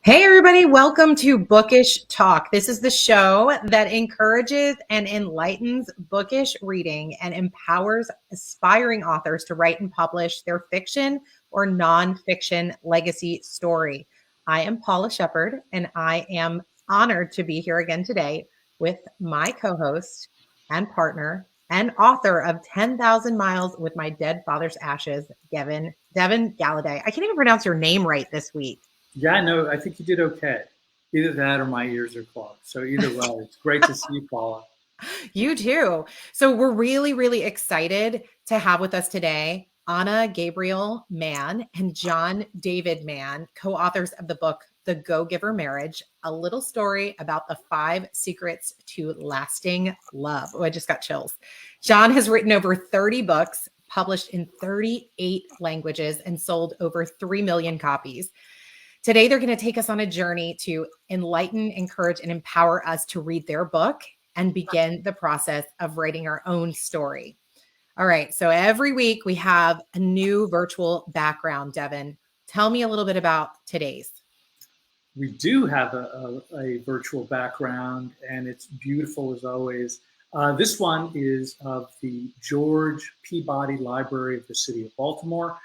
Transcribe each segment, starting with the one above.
Hey, everybody, welcome to Bookish Talk. This is the show that encourages and enlightens bookish reading and empowers aspiring authors to write and publish their fiction or nonfiction legacy story. I am Paula Shepard, and I am honored to be here again today with my co host and partner and author of 10,000 Miles with My Dead Father's Ashes, Devin Galaudet. I can't even pronounce your name right this week. Yeah, no, I think you did okay. Either that or my ears are clogged. So either way, it's great to see you, Paula. You too. So we're really, really excited to have with us today Anna Gabriel Mann and John David Mann, co-authors of the book The Go-Giver Marriage, a little story about the 5 secrets to lasting love. Oh, I just got chills. John has written over 30 books, published in 38 languages, and sold over 3 million copies. Today, they're going to take us on a journey to enlighten, encourage, and empower us to read their book and begin the process of writing our own story. All right. So every week we have a new virtual background. Devin, tell me a little bit about today's. We do have a virtual background, and it's beautiful as always. This one is of the George Peabody Library of the City of Baltimore.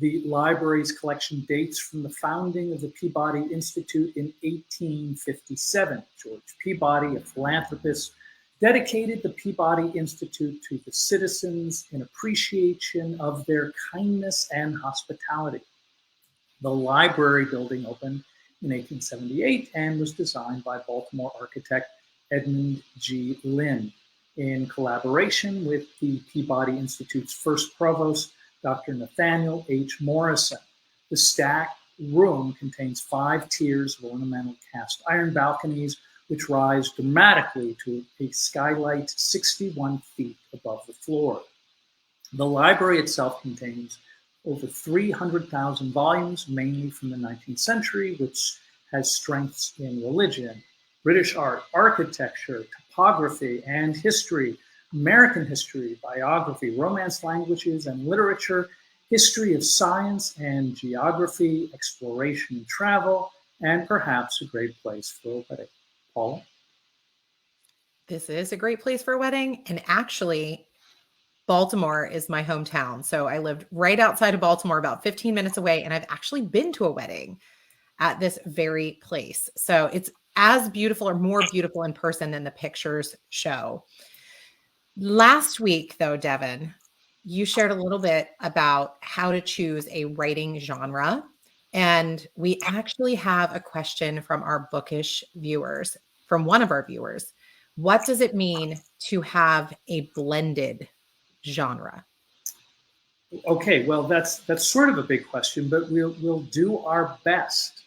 The library's collection dates from the founding of the Peabody Institute in 1857. George Peabody, a philanthropist, dedicated the Peabody Institute to the citizens in appreciation of their kindness and hospitality. The library building opened in 1878 and was designed by Baltimore architect Edmund G. Lynn in collaboration with the Peabody Institute's first provost, Dr. Nathaniel H. Morrison. The stacked room contains 5 tiers of ornamental cast iron balconies, which rise dramatically to a skylight 61 feet above the floor. The library itself contains over 300,000 volumes, mainly from the 19th century, which has strengths in religion, British art, architecture, topography, and history, American history, biography, Romance languages and literature, history of science and geography, exploration and travel, and perhaps a great place for a wedding. Paula? This is a great place for a wedding. And actually, Baltimore is my hometown. So I lived right outside of Baltimore, about 15 minutes away. And I've actually been to a wedding at this very place. So it's as beautiful or more beautiful in person than the pictures show. Last week, though, Devin, you shared a little bit about how to choose a writing genre. And we actually have a question from our bookish viewers, from one of our viewers. What does it mean to have a blended genre? Okay, well, that's sort of a big question, but we'll do our best.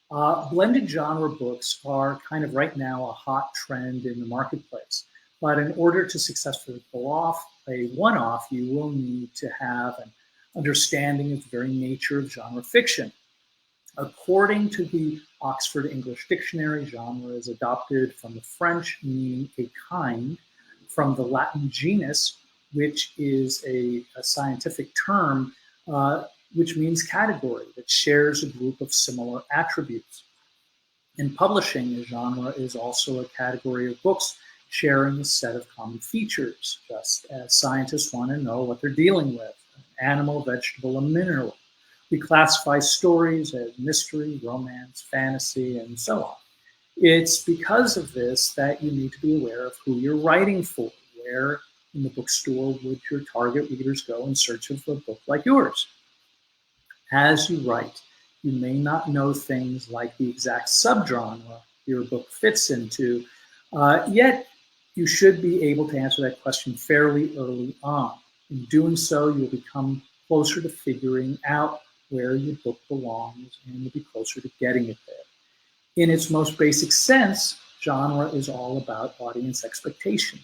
Blended genre books are kind of right now a hot trend in the marketplace. But in order to successfully pull off a one-off, you will need to have an understanding of the very nature of genre fiction. According to the Oxford English Dictionary, genre is adopted from the French meaning a kind, from the Latin genus, which is a scientific term which means category that shares a group of similar attributes. In publishing, a genre is also a category of books sharing a set of common features, just as scientists want to know what they're dealing with, animal, vegetable, and mineral. We classify stories as mystery, romance, fantasy, and so on. It's because of this that you need to be aware of who you're writing for. Where in the bookstore would your target readers go in search of a book like yours? As you write, you may not know things like the exact subgenre your book fits into, yet you should be able to answer that question fairly early on. In doing so, you'll become closer to figuring out where your book belongs, and you'll be closer to getting it there. In its most basic sense, genre is all about audience expectation.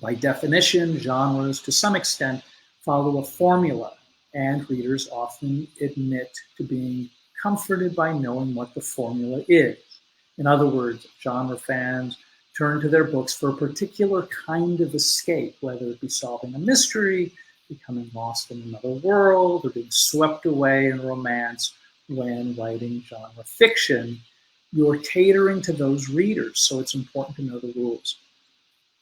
By definition, genres, to some extent, follow a formula, and readers often admit to being comforted by knowing what the formula is. In other words, genre fans turn to their books for a particular kind of escape, whether it be solving a mystery, becoming lost in another world, or being swept away in romance, when writing genre fiction. You're catering to those readers, so it's important to know the rules.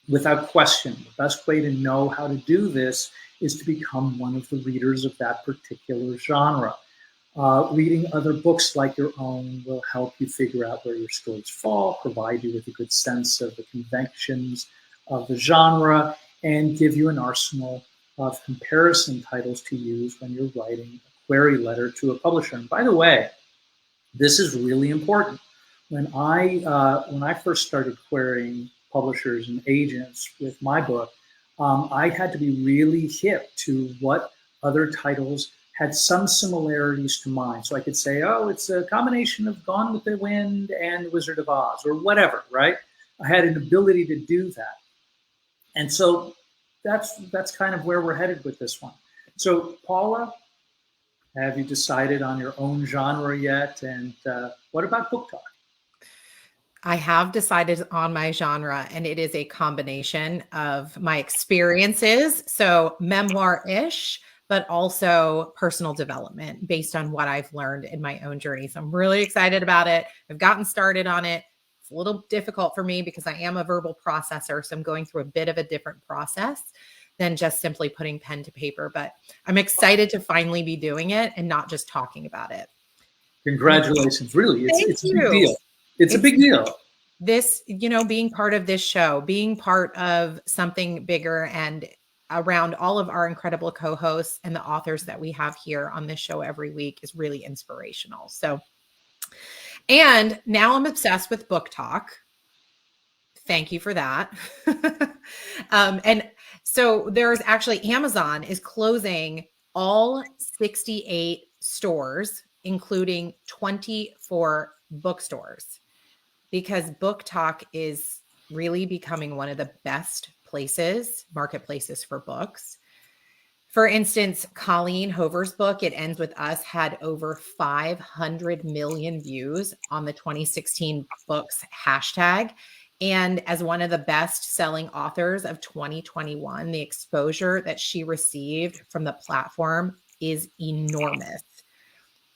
Without question, the best way to know how to do this is to become one of the readers of that particular genre. Reading other books like your own will help you figure out where your stories fall, provide you with a good sense of the conventions of the genre, and give you an arsenal of comparison titles to use when you're writing a query letter to a publisher. And by the way, this is really important. When I first started querying publishers and agents with my book, I had to be really hip to what other titles had some similarities to mine. So I could say, oh, it's a combination of Gone with the Wind and Wizard of Oz, or whatever, right? I had an ability to do that. And so that's kind of where we're headed with this one. So Paula, have you decided on your own genre yet? And what about Book Talk? I have decided on my genre, and it is a combination of my experiences, so memoir-ish, but also personal development based on what I've learned in my own journey. So I'm really excited about it. I've gotten started on it. It's a little difficult for me because I am a verbal processor, so I'm going through a bit of a different process than just simply putting pen to paper. But I'm excited to finally be doing it and not just talking about it. Congratulations. Really, it's a big deal. It's a big deal. This, being part of this show, being part of something bigger and around all of our incredible co-hosts and the authors that we have here on this show every week is really inspirational. So, and now I'm obsessed with Book Talk. Thank you for that. And so there's actually, Amazon is closing all 68 stores, including 24 bookstores, because Book Talk is really becoming one of the best marketplaces for books. For instance, Colleen Hoover's book, It Ends With Us, had over 500 million views on the 2016 books hashtag. And as one of the best-selling authors of 2021, the exposure that she received from the platform is enormous.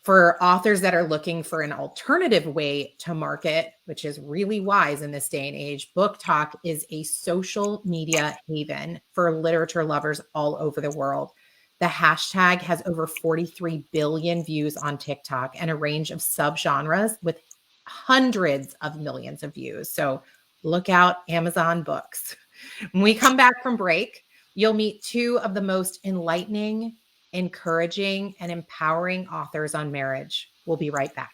For authors that are looking for an alternative way to market, which is really wise in this day and age, Book Talk is a social media haven for literature lovers all over the world. The hashtag has over 43 billion views on TikTok and a range of subgenres with hundreds of millions of views. So look out, Amazon Books. When we come back from break, you'll meet two of the most enlightening, encouraging, and empowering authors on marriage. We'll be right back.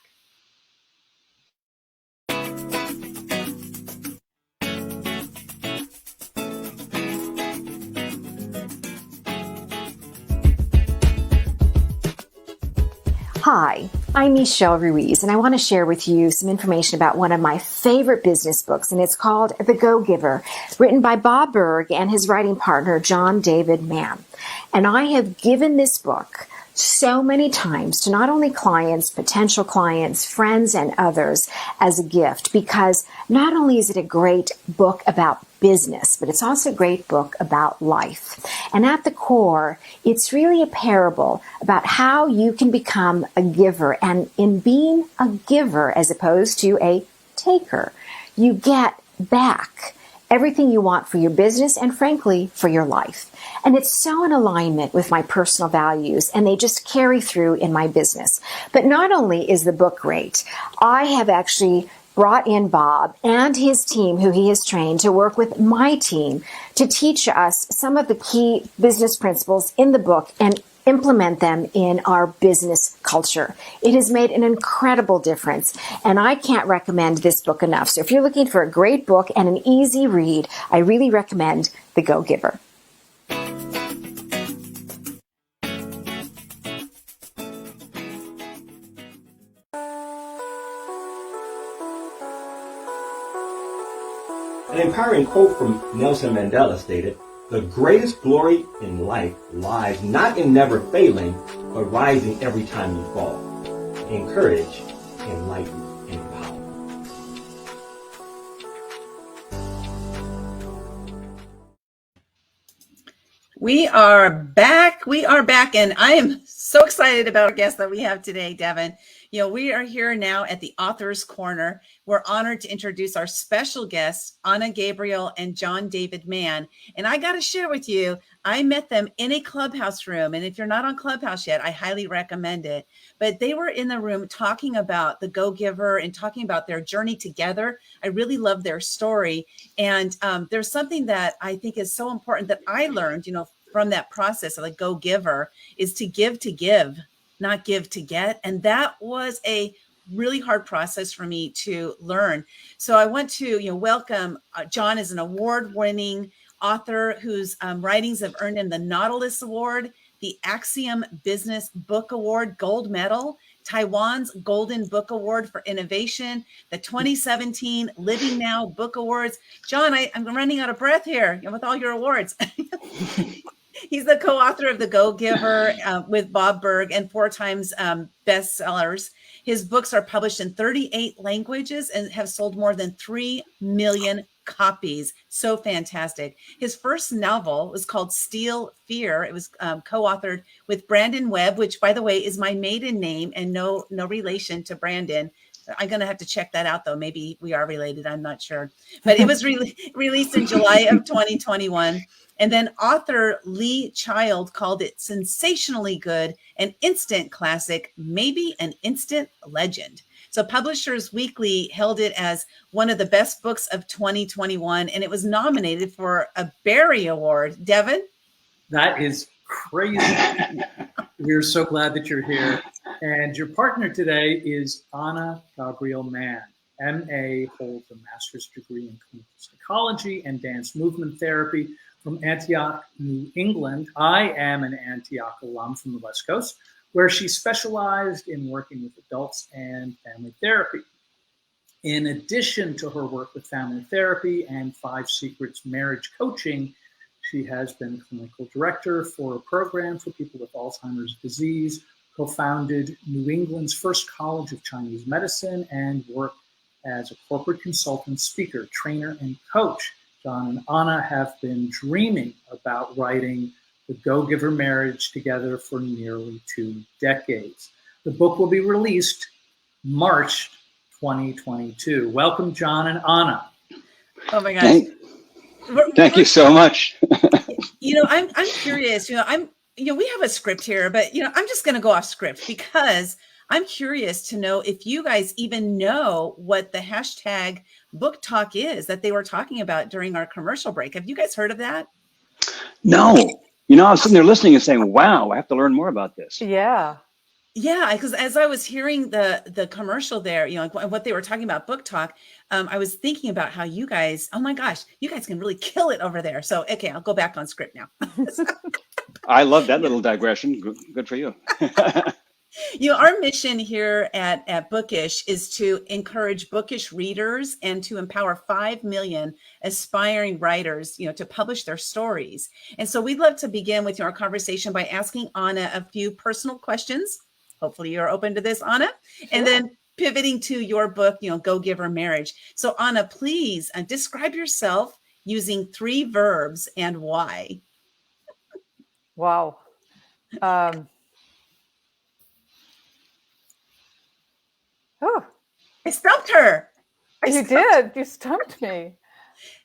Hi, I'm Mierille Ruiz, and I want to share with you some information about one of my favorite business books, and it's called The Go-Giver, written by Bob Burg and his writing partner, John David Mann. And I have given this book so many times to not only clients, potential clients, friends, and others as a gift, because not only is it a great book about business, but it's also a great book about life. And at the core, it's really a parable about how you can become a giver. And in being a giver as opposed to a taker, you get back everything you want for your business and, frankly, for your life. And it's so in alignment with my personal values, and they just carry through in my business. But not only is the book great, I have actually brought in Bob and his team, who he has trained, to work with my team to teach us some of the key business principles in the book and implement them in our business culture. It has made an incredible difference, and I can't recommend this book enough. So if you're looking for a great book and an easy read, I really recommend The Go-Giver. An empowering quote from Nelson Mandela stated, "The greatest glory in life lies not in never failing, but rising every time you fall." Encourage, enlighten, and empower. We are back, and I am So excited about our guest that we have today, Devin. We are here now at the Author's Corner. We're honored to introduce our special guests, Anna Gabriel and John David Mann. And I got to share with you, I met them in a Clubhouse room. And if you're not on Clubhouse yet, I highly recommend it. But they were in the room talking about the Go-Giver and talking about their journey together. I really love their story. And there's something that I think is so important that I learned, from that process of the Go-Giver is to give, not give to get. And that was a really hard process for me to learn. So I want to, welcome John is an award-winning author whose writings have earned him the Nautilus Award, the Axiom Business Book Award Gold Medal, Taiwan's Golden Book Award for Innovation, the 2017 Living Now Book Awards. John, I'm running out of breath here with all your awards. He's the co-author of The Go-Giver with Bob Burg and 4 times bestsellers. His books are published in 38 languages and have sold more than 3 million copies. So fantastic. His first novel was called Steal Fear. It was co-authored with Brandon Webb, which, by the way, is my maiden name and no relation to Brandon. I'm going to have to check that out, though. Maybe we are related. I'm not sure. But it was released in July of 2021. And then author Lee Child called it sensationally good, an instant classic, maybe an instant legend. So Publishers Weekly held it as one of the best books of 2021, and it was nominated for a Barry Award. Devin? That is crazy. We're so glad that you're here. And your partner today is Anna Gabriel Mann. MA, holds a master's degree in clinical psychology and dance movement therapy from Antioch, New England. I am an Antioch alum from the West Coast, where she specialized in working with adults and family therapy. In addition to her work with family therapy and 5 Secrets marriage coaching, she has been clinical director for a program for people with Alzheimer's disease, co-founded New England's first College of Chinese Medicine, and worked as a corporate consultant, speaker, trainer, and coach. John and Anna have been dreaming about writing The Go-Giver Marriage together for nearly 2 decades. The book will be released March 2022. Welcome, John and Anna. Oh my gosh. Thank you so much. I'm curious, we have a script here, but, I'm just going to go off script because I'm curious to know if you guys even know what the hashtag book talk is that they were talking about during our commercial break. Have you guys heard of that? No. I was sitting there listening and saying, wow, I have to learn more about this. Yeah. Yeah, because as I was hearing the commercial there, what they were talking about book talk, I was thinking about how you guys, oh my gosh, you guys can really kill it over there. So, okay, I'll go back on script now. I love that little digression. Good for you. Our mission here at Bookish is to encourage bookish readers and to empower 5 million aspiring writers, to publish their stories. And so we'd love to begin with our conversation by asking Anna a few personal questions. Hopefully you're open to this, Anna. Sure. And then pivoting to your book, Go-Giver Marriage. So Anna, please describe yourself using 3 verbs and why. Wow. Oh, I stumped her. You did. You stumped me.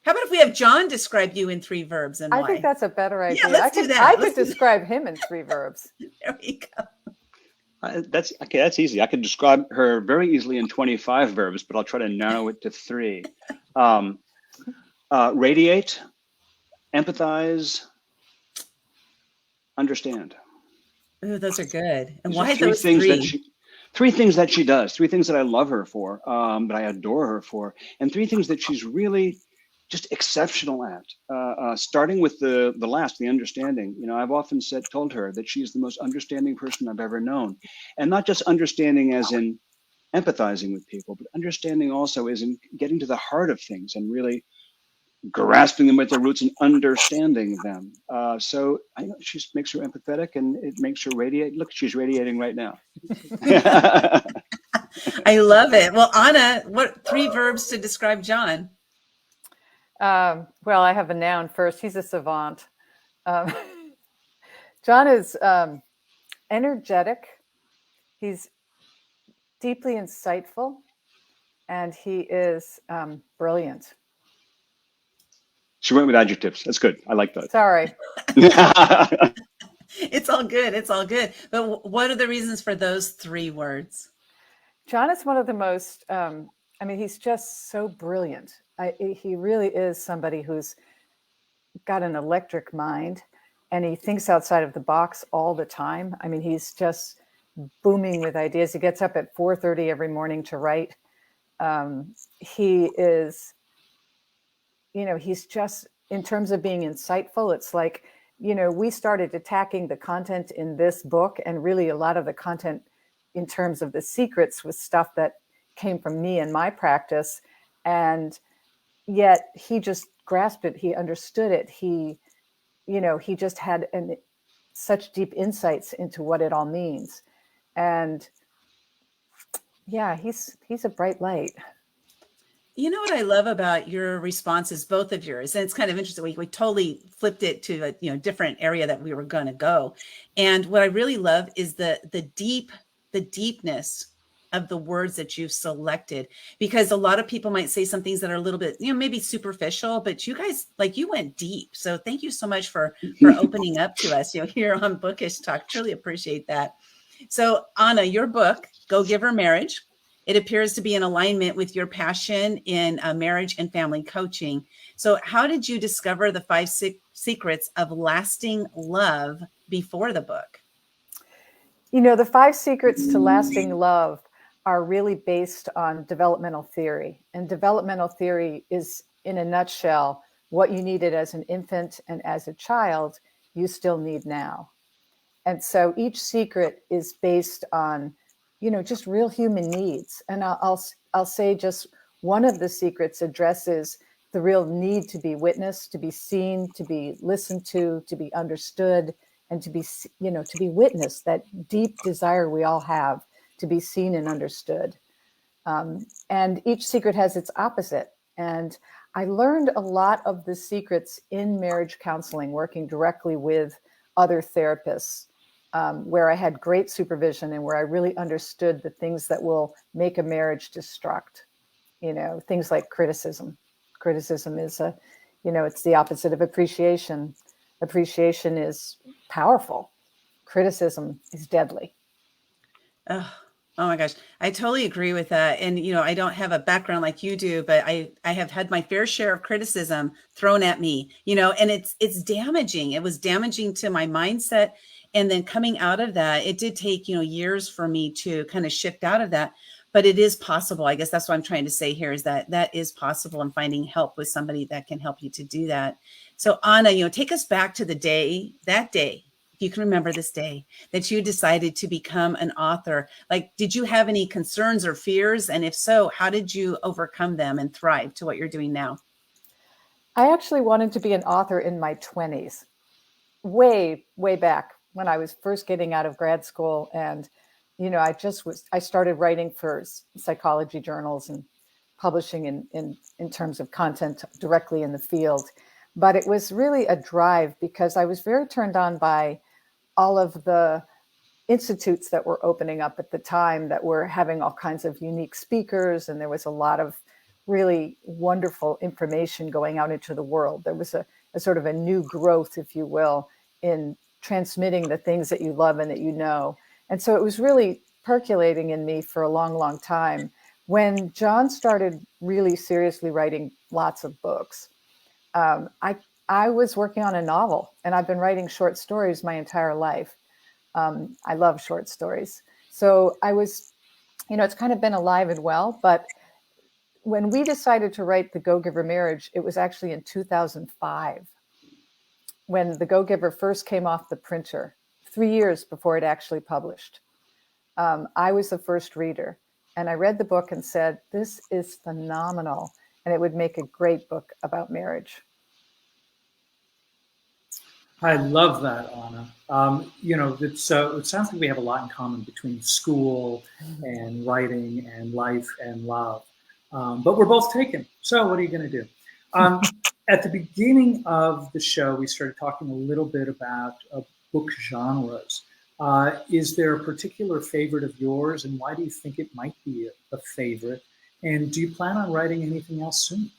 How about if we have John describe you in 3 verbs and why? I think that's a better idea. Yeah, let's do that. I could describe him in 3 verbs. There we go. That's okay. That's easy. I could describe her very easily in 25 verbs, but I'll try to narrow it to 3. Radiate, empathize, understand. Oh, those are good. And These why are 3 those things 3? that she 3 things that she does, 3 things that I love her for, that I adore her for, and 3 things that she's really just exceptional at. Starting with the last, the understanding. I've often told her that she's the most understanding person I've ever known, and not just understanding as in empathizing with people, but understanding also is in getting to the heart of things and really grasping them at their roots and understanding them. So I know she makes her empathetic and it makes her radiate. Look, she's radiating right now. I love it. Well, Anna, what 3 verbs to describe John? Well, I have a noun first. He's a savant. John is energetic. He's deeply insightful, and he is brilliant. She went with adjectives. That's good. I like that. Sorry. It's all good. It's all good. But what are the reasons for those 3 words? John is one of the most, he's just so brilliant. He really is somebody who's got an electric mind, and he thinks outside of the box all the time. I mean, he's just booming with ideas. He gets up at 4:30 every morning to write. He is, he's just, in terms of being insightful, it's like, we started attacking the content in this book, and really a lot of the content in terms of the secrets was stuff that came from me and my practice. And yet he just grasped it. He understood it. He just had such deep insights into what it all means. And yeah, he's a bright light. You know what I love about your responses, both of yours, and it's kind of interesting. We totally flipped it to a different area that we were going to go. And what I really love is the deepness of the words that you've selected, because a lot of people might say some things that are a little bit, maybe superficial, but you guys, you went deep. So thank you so much for opening up to us, here on Bookish Talk. Truly appreciate that. So Anna, your book, Go Giver Marriage, it appears to be in alignment with your passion in marriage and family coaching. So how did you discover the 5 secrets of lasting love before the book? The 5 secrets to lasting love are really based on developmental theory. And developmental theory is, in a nutshell, what you needed as an infant and as a child, you still need now. And so each secret is based on, just real human needs. And I'll say just one of the secrets addresses the real need to be witnessed, to be seen, to be listened to be understood, and to be witnessed, that deep desire we all have to be seen and understood. And each secret has its opposite. And I learned a lot of the secrets in marriage counseling, working directly with other therapists, where I had great supervision and where I really understood the things that will make a marriage destruct. Things like criticism. Criticism is it's the opposite of appreciation. Appreciation is powerful. Criticism is deadly. Oh my gosh, I totally agree with that. And, I don't have a background like you do, but I have had my fair share of criticism thrown at me, and it's damaging. It was damaging to my mindset. And then coming out of that, it did take, years for me to kind of shift out of that. But it is possible. I guess that's what I'm trying to say here, is that is possible, and finding help with somebody that can help you to do that. So Anna, take us back to that day, if you can remember this day, that you decided to become an author. Did you have any concerns or fears? And if so, how did you overcome them and thrive to what you're doing now? I actually wanted to be an author in my 20s, way, way back when I was first getting out of grad school. And, I started writing for psychology journals and publishing in terms of content directly in the field. But it was really a drive, because I was very turned on by all of the institutes that were opening up at the time, that were having all kinds of unique speakers. And there was a lot of really wonderful information going out into the world. There was a sort of a new growth, if you will, in transmitting the things that you love and that you know. And so it was really percolating in me for a long, long time. When John started really seriously writing lots of books, I was working on a novel, and I've been writing short stories my entire life. I love short stories. So I was, it's kind of been alive and well. But when we decided to write The Go Giver Marriage, it was actually in 2005, when The Go Giver first came off the printer, 3 years before it actually published. I was the first reader, and I read the book and said, this is phenomenal, and it would make a great book about marriage. I love that, Anna. It sounds like we have a lot in common between school and writing and life and love. But we're both taken. So what are you going to do? At the beginning of the show, we started talking a little bit about book genres. Is there a particular favorite of yours, and why do you think it might be a favorite? And do you plan on writing anything else soon?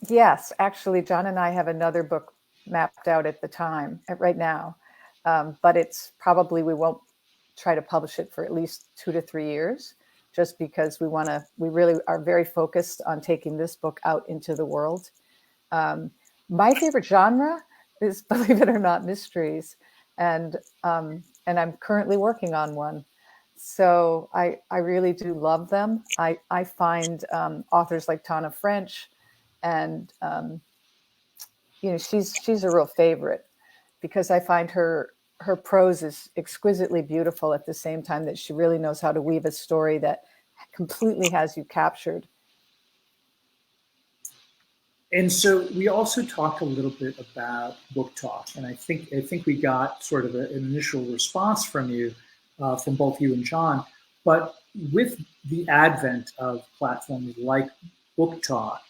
Yes, actually, John and I have another book mapped out at the time, right now, but it's probably we won't try to publish it for at least 2 to 3 years, just because we really are very focused on taking this book out into the world. My favorite genre is, believe it or not, mysteries, and I'm currently working on one. So I really do love them. I find authors like Tana French, and she's a real favorite because I find her prose is exquisitely beautiful at the same time that she really knows how to weave a story that completely has you captured. And so we also talked a little bit about book talk, and I think we got sort of an initial response from you, from both you and John. But with the advent of platforms like book talk,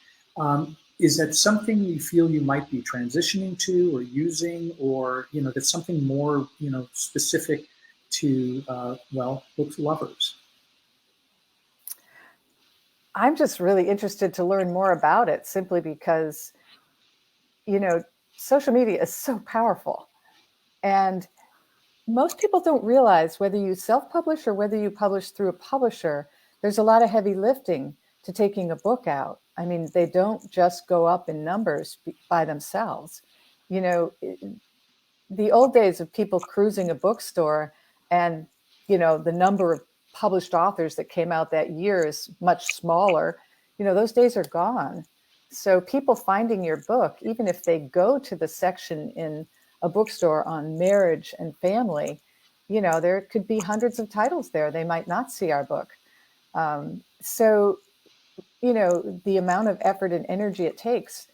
is that something you feel you might be transitioning to or using, or that's something more specific to book lovers? I'm just really interested to learn more about it, simply because, social media is so powerful. And most people don't realize, whether you self-publish or whether you publish through a publisher, there's a lot of heavy lifting to taking a book out. I mean, they don't just go up in numbers by themselves. The old days of people cruising a bookstore and, the number of published authors that came out that year is much smaller. Those days are gone. So people finding your book, even if they go to the section in a bookstore on marriage and family, there could be hundreds of titles there. They might not see our book. So the amount of effort and energy it takes,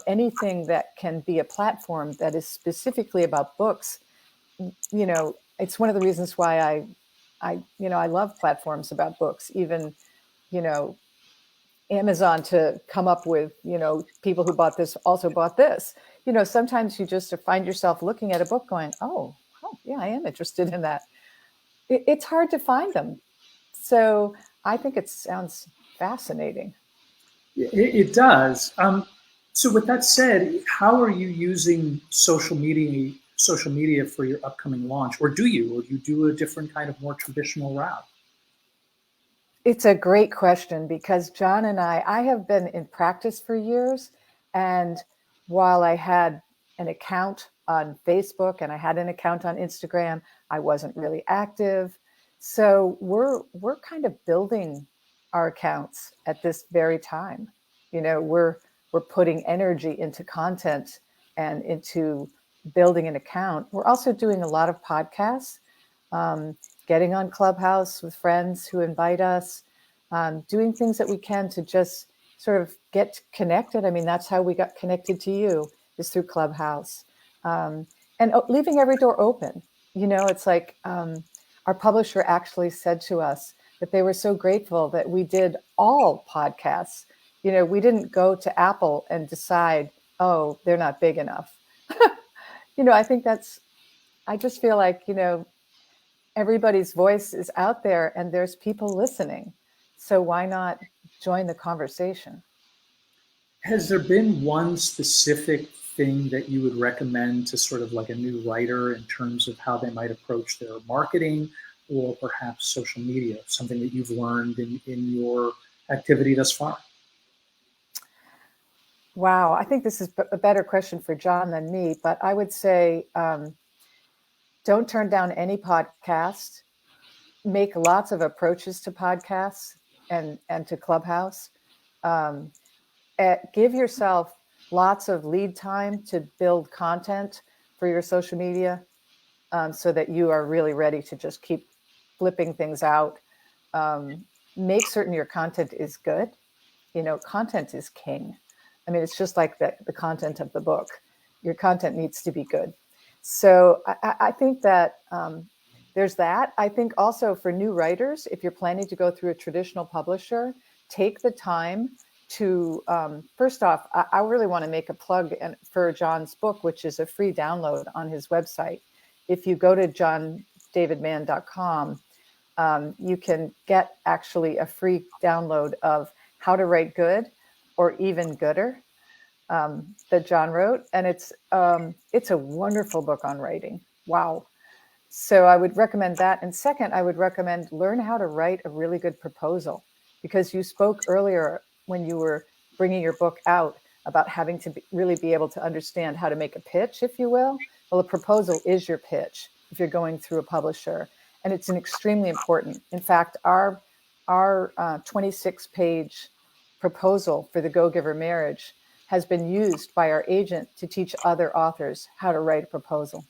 anything that can be a platform that is specifically about books, it's one of the reasons why I love platforms about books. Even, Amazon, to come up with, people who bought this also bought this. Sometimes you just find yourself looking at a book going, oh yeah, I am interested in that. It's hard to find them. So I think it sounds fascinating. It does. So with that said, how are you using social media for your upcoming launch? Or do you do a different kind of more traditional route? It's a great question, because John and I have been in practice for years. And while I had an account on Facebook and I had an account on Instagram, I wasn't really active. So we're kind of building our accounts at this very time. We're putting energy into content and into building an account. We're also doing a lot of podcasts, getting on Clubhouse with friends who invite us, doing things that we can to just sort of get connected. I mean, that's how we got connected to you, is through Clubhouse, and leaving every door open. It's like our publisher actually said to us that they were so grateful that we did all podcasts. We didn't go to Apple and decide, oh, they're not big enough. I just feel like, everybody's voice is out there and there's people listening. So why not join the conversation? Has there been one specific thing that you would recommend to sort of like a new writer in terms of how they might approach their marketing or perhaps social media, something that you've learned in your activity thus far? Wow, I think this is a better question for John than me, but I would say don't turn down any podcast. Make lots of approaches to podcasts and to Clubhouse. Give yourself lots of lead time to build content for your social media, so that you are really ready to just keep flipping things out. Make certain your content is good. Content is king. I mean, it's just like the content of the book. Your content needs to be good. So I think that there's that. I think also for new writers, if you're planning to go through a traditional publisher, take the time to first off, I really want to make a plug for John's book, which is a free download on his website. If you go to johndavidmann.com, you can get actually a free download of How to Write Good or Even Gooder that John wrote. And it's a wonderful book on writing. Wow. So I would recommend that. And second, I would recommend learn how to write a really good proposal, because you spoke earlier when you were bringing your book out about having to really be able to understand how to make a pitch, if you will. Well, a proposal is your pitch if you're going through a publisher, and it's an extremely important. In fact, our 26-page proposal for the Go-Giver Marriage has been used by our agent to teach other authors how to write a proposal.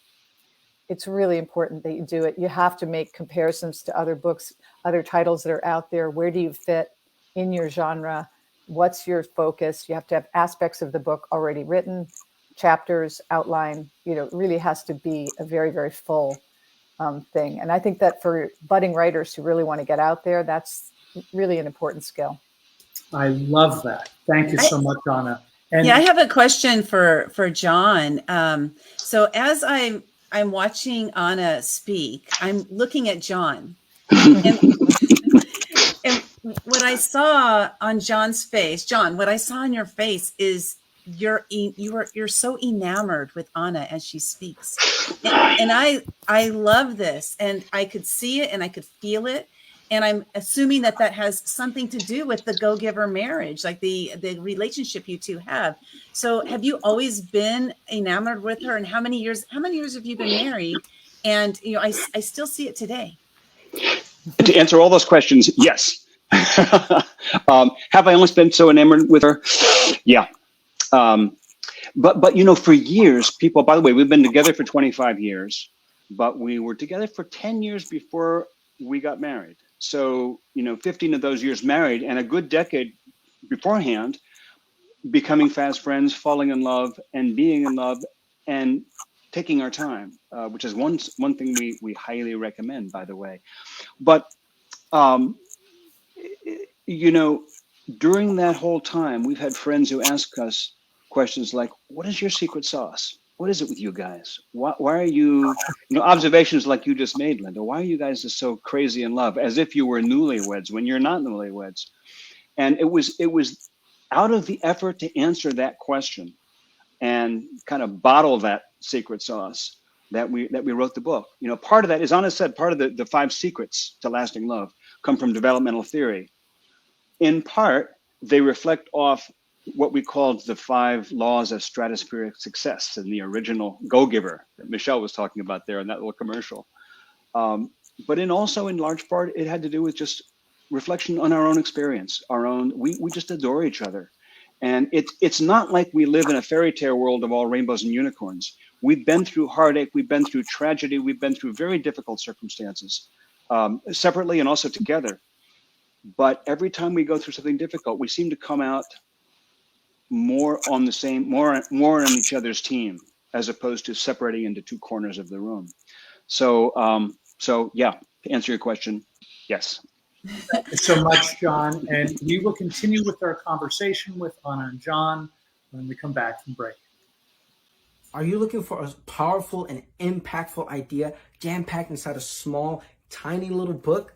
It's really important that you do it. You have to make comparisons to other books, other titles that are out there. Where do you fit in your genre? What's your focus? You have to have aspects of the book already written, chapters, outline. It really has to be a very, very full thing. And I think that for budding writers who really want to get out there, that's really an important skill. I love that. Thank you so much, Anna. And I have a question for John. So as I'm watching Anna speak, I'm looking at John. And what I saw on John's face, John, what I saw on your face is you're so enamored with Anna as she speaks. And I love this, and I could see it and I could feel it. And I'm assuming that has something to do with the Go-Giver Marriage, like the relationship you two have. So have you always been enamored with her? And how many years have you been married? And I still see it today. To answer all those questions, yes. Have I always been so enamored with her? Yeah. But for years, people, by the way, we've been together for 25 years, but we were together for 10 years before we got married. So, 15 of those years married, and a good decade beforehand, becoming fast friends, falling in love, and being in love, and taking our time, which is one thing we highly recommend, by the way. But, during that whole time, we've had friends who ask us questions like, what is your secret sauce? What is it with you guys? Why are you, observations like you just made, Lynda, why are you guys just so crazy in love, as if you were newlyweds when you're not newlyweds? And it was out of the effort to answer that question and kind of bottle that secret sauce that we wrote the book. Part of that, as Anna said, part of the 5 secrets to lasting love come from developmental theory. In part, they reflect off what we called the 5 laws of stratospheric success in the original Go-Giver that Michelle was talking about there in that little commercial. But also in large part, it had to do with just reflection on our own experience, we just adore each other. And it's not like we live in a fairy tale world of all rainbows and unicorns. We've been through heartache, we've been through tragedy, we've been through very difficult circumstances, separately and also together. But every time we go through something difficult, we seem to come out more on each other's team, as opposed to separating into 2 corners of the room. So yeah, to answer your question, yes. Thank you so much, John. And we will continue with our conversation with Anna and John when we come back from break. Are you looking for a powerful and impactful idea jam-packed inside a small, tiny little book?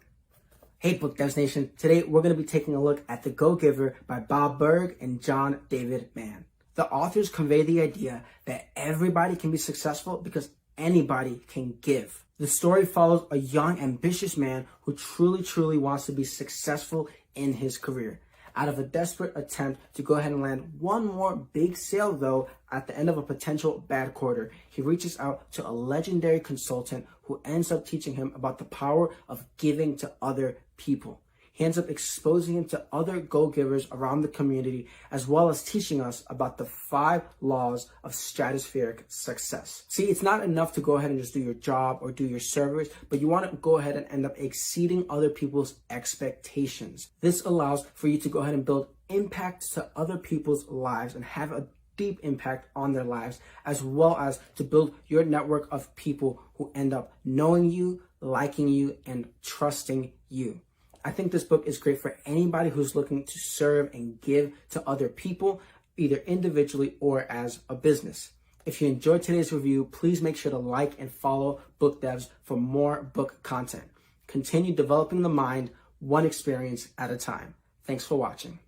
Hey, Book Devs Nation. Today, we're going to be taking a look at The Go-Giver by Bob Berg and John David Mann. The authors convey the idea that everybody can be successful because anybody can give. The story follows a young, ambitious man who truly wants to be successful in his career. Out of a desperate attempt to go ahead and land one more big sale, though, at the end of a potential bad quarter, he reaches out to a legendary consultant who ends up teaching him about the power of giving to other people. He ends up exposing him to other go-givers around the community, as well as teaching us about the 5 laws of stratospheric success. See, it's not enough to go ahead and just do your job or do your service, but you want to go ahead and end up exceeding other people's expectations. This allows for you to go ahead and build impact to other people's lives and have a deep impact on their lives, as well as to build your network of people who end up knowing you, liking you, and trusting you. I think this book is great for anybody who's looking to serve and give to other people, either individually or as a business. If you enjoyed today's review, please make sure to like and follow Book Devs for more book content. Continue developing the mind, one experience at a time. Thanks for watching.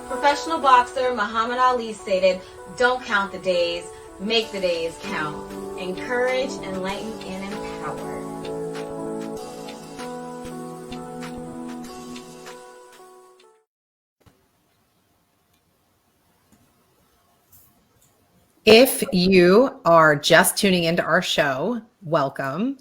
Professional boxer Muhammad Ali stated, "Don't count the days, make the days count." Encourage, enlighten, and empower. If you are just tuning into our show, welcome.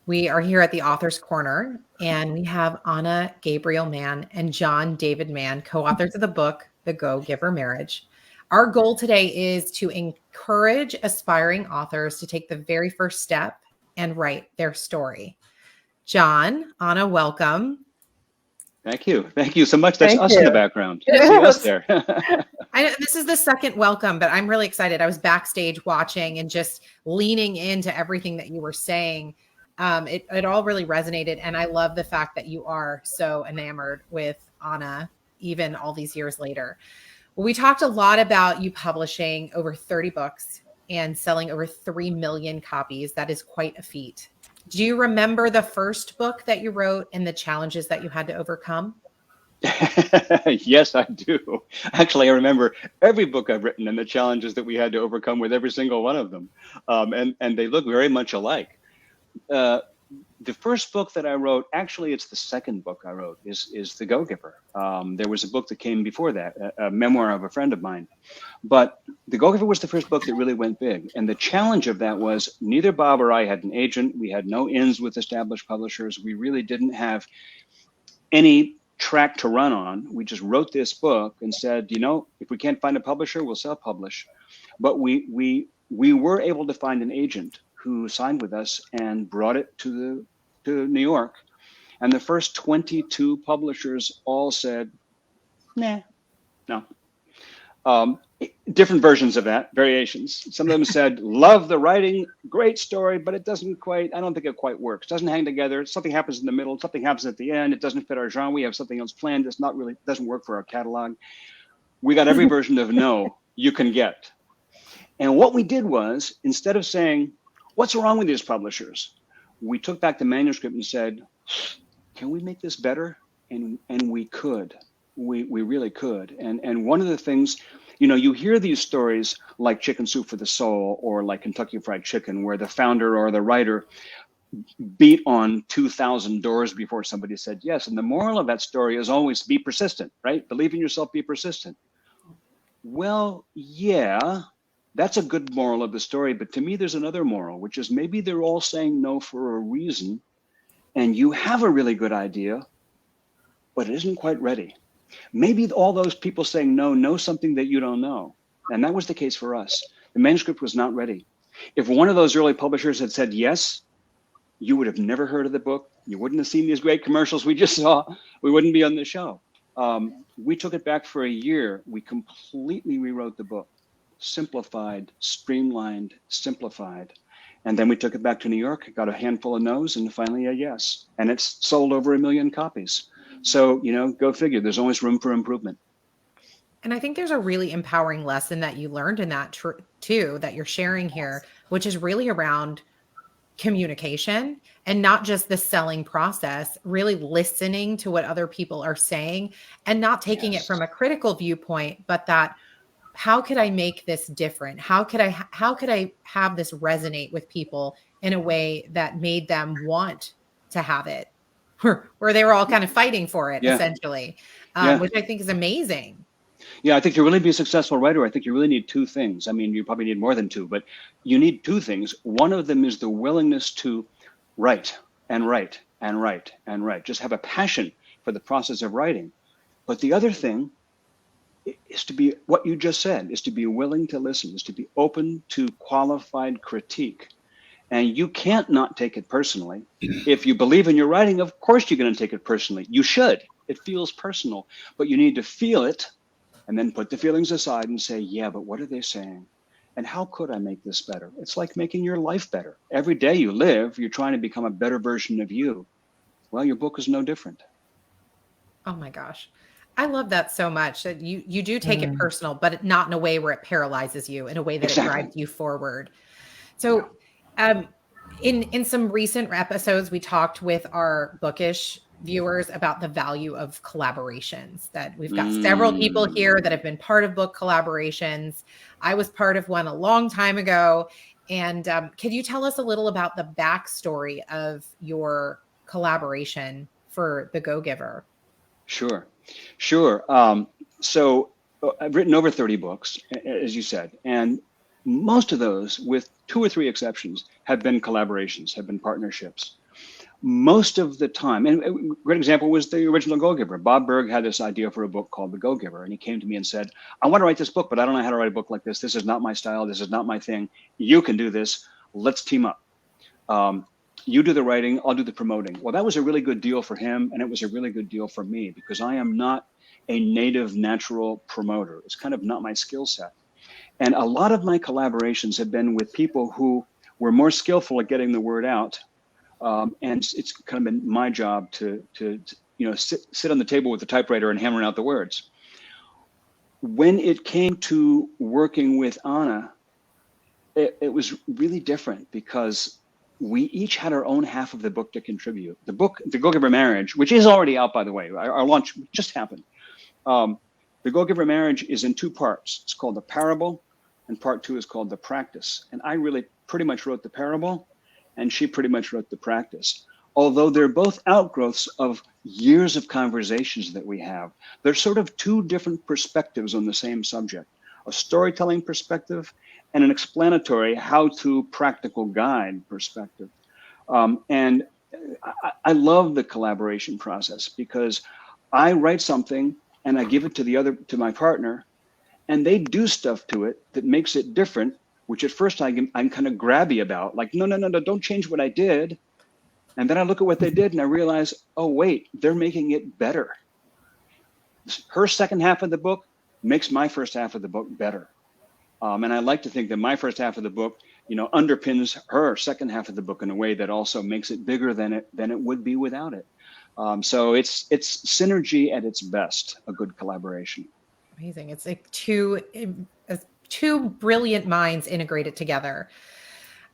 We are here at the Author's Corner, and we have Anna Gabriel Mann and John David Mann, co-authors of the book, The Go-Giver Marriage. Our goal today is to encourage aspiring authors to take the very first step and write their story. John, Anna, welcome. Thank you. Thank you so much. That's Thank us you. in the background. You see us there. This is the second welcome, but I'm really excited. I was backstage watching and just leaning into everything that you were saying. It all really resonated. And I love the fact that you are so enamored with Anna, even all these years later. Well, we talked a lot about you publishing over 30 books and selling over 3 million copies. That is quite a feat. Do you remember the first book that you wrote and the challenges that you had to overcome? Yes, I do. Actually, I remember every book I've written and the challenges that we had to overcome with every single one of them. And they look very much alike. The first book that I wrote, actually, it's the second book I wrote, is The Go-Giver. There was a book that came before that, a memoir of a friend of mine. But The Go-Giver was the first book that really went big. And the challenge of that was neither Bob or I had an agent. We had no ins with established publishers. We really didn't have any track to run on. We just wrote this book and said, if we can't find a publisher, we'll self-publish. But we were able to find an agent who signed with us and brought it to New York. And the first 22 publishers all said, nah, no. Different versions of that, variations. Some of them said, love the writing, great story, but I don't think it quite works. Doesn't hang together. Something happens in the middle, something happens at the end. It doesn't fit our genre. We have something else planned. It's not really, doesn't work for our catalog. We got every version of no you can get. And what we did was, instead of saying, what's wrong with these publishers? We took back the manuscript and said, can we make this better? And we could. We really could. And one of the things, you hear these stories like Chicken Soup for the Soul or like Kentucky Fried Chicken, where the founder or the writer beat on 2,000 doors before somebody said yes. And the moral of that story is always be persistent, right? Believe in yourself, be persistent. Well, yeah. That's a good moral of the story. But to me, there's another moral, which is maybe they're all saying no for a reason. And you have a really good idea, but it isn't quite ready. Maybe all those people saying no know something that you don't know. And that was the case for us. The manuscript was not ready. If one of those early publishers had said yes, you would have never heard of the book. You wouldn't have seen these great commercials we just saw. We wouldn't be on the show. We took it back for a year. We completely rewrote the book. Simplified, streamlined, simplified. And then we took it back to New York, got a handful of no's and finally a yes. And it's sold over 1 million copies. So, go figure, there's always room for improvement. And I think there's a really empowering lesson that you learned in that too, that you're sharing here, which is really around communication and not just the selling process, really listening to what other people are saying and not taking it from a critical viewpoint, but that how could I make this different? How could I have this resonate with people in a way that made them want to have it, where they were all kind of fighting for it, essentially, which I think is amazing. Yeah, I think to really be a successful writer, I think you really need two things. I mean, you probably need more than two, but you need two things. One of them is the willingness to write and write and write and write. Just have a passion for the process of writing. But the other thing is to be what you just said, is to be willing to listen, is to be open to qualified critique. And you can't not take it personally. If you believe in your writing, of course you're going to take it personally. You should. It feels personal, but you need to feel it and then put the feelings aside and say, yeah, but what are they saying? And how could I make this better? It's like making your life better. Every day you live, you're trying to become a better version of you. Well, your book is no different. Oh my gosh. I love that so much that you do take it personal, but not in a way where it paralyzes you, in a way that it drives you forward. So in some recent episodes, we talked with our Bookish viewers about the value of collaborations, that we've got several people here that have been part of book collaborations. I was part of one a long time ago. And can you tell us a little about the backstory of your collaboration for The Go-Giver? Sure. So I've written over 30 books, as you said, and most of those, with 2 or 3 exceptions, have been collaborations, have been partnerships. Most of the time, and a great example was the original Go-Giver. Bob Berg had this idea for a book called The Go-Giver, and he came to me and said, I want to write this book, but I don't know how to write a book like this. This is not my style. This is not my thing. You can do this. Let's team up. You do the writing, I'll do the promoting. Well, that was a really good deal for him, and it was a really good deal for me, because I am not a native natural promoter. It's kind of not my skill set. And a lot of my collaborations have been with people who were more skillful at getting the word out. And it's kind of been my job to sit on the table with the typewriter and hammer out the words. When it came to working with Anna, it was really different, because we each had our own half of the book to contribute. The book, The Go-Giver Marriage, which is already out, by the way, our launch just happened. The Go-Giver Marriage is in 2 parts. It's called The Parable, and part 2 is called The Practice. And I really pretty much wrote the parable, and she pretty much wrote the practice. Although they're both outgrowths of years of conversations that we have. They're sort of 2 different perspectives on the same subject, a storytelling perspective and an explanatory how-to practical guide perspective. And I love the collaboration process, because I write something and I give it to my partner, and they do stuff to it that makes it different, which at first I'm kind of grabby about, like, no, don't change what I did. And then I look at what they did and I realize, oh, wait, they're making it better. Her second half of the book makes my first half of the book better. And I like to think that my first half of the book, underpins her second half of the book in a way that also makes it bigger than it would be without it. So it's synergy at its best, a good collaboration. Amazing. It's like two brilliant minds integrated together.